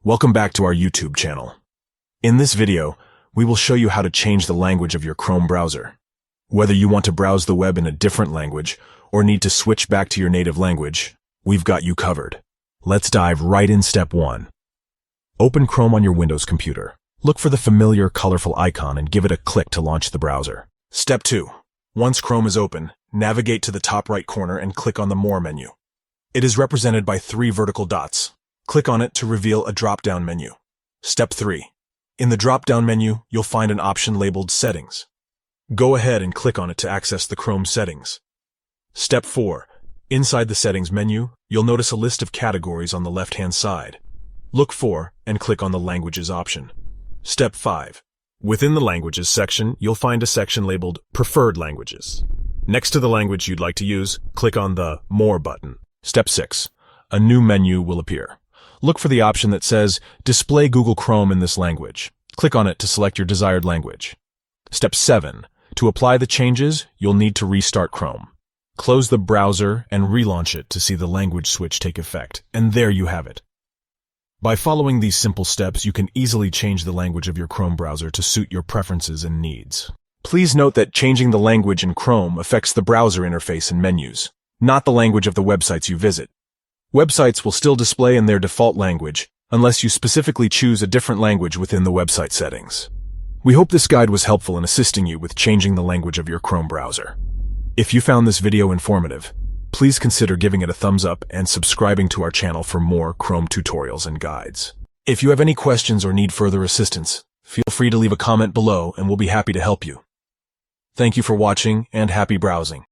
Welcome back to our YouTube channel. In this video, we will show you how to change the language of your Chrome browser. Whether you want to browse the web in a different language or need to switch back to your native language, we've got you covered. Let's dive right in. Step 1. Open Chrome on your Windows computer. Look for the familiar colorful icon and give it a click to launch the browser. Step 2. Once Chrome is open, navigate to the top right corner and click on the More menu. It is represented by 3 vertical dots. Click on it to reveal a drop-down menu. Step 3. In the drop-down menu, you'll find an option labeled Settings. Go ahead and click on it to access the Chrome settings. Step 4. Inside the Settings menu, you'll notice a list of categories on the left-hand side. Look for and click on the Languages option. Step 5. Within the Languages section, you'll find a section labeled Preferred Languages. Next to the language you'd like to use, click on the More button. Step 6. A new menu will appear. Look for the option that says Display Google Chrome in this language. Click on it to select your desired language. Step 7. To apply the changes, you'll need to restart Chrome. Close the browser and relaunch it to see the language switch take effect. And there you have it. By following these simple steps, you can easily change the language of your Chrome browser to suit your preferences and needs. Please note that changing the language in Chrome affects the browser interface and menus, not the language of the websites you visit. Websites will still display in their default language unless you specifically choose a different language within the website settings. We hope this guide was helpful in assisting you with changing the language of your Chrome browser. If you found this video informative, please consider giving it a thumbs up and subscribing to our channel for more Chrome tutorials and guides. If you have any questions or need further assistance, feel free to leave a comment below and we'll be happy to help you. Thank you for watching and happy browsing.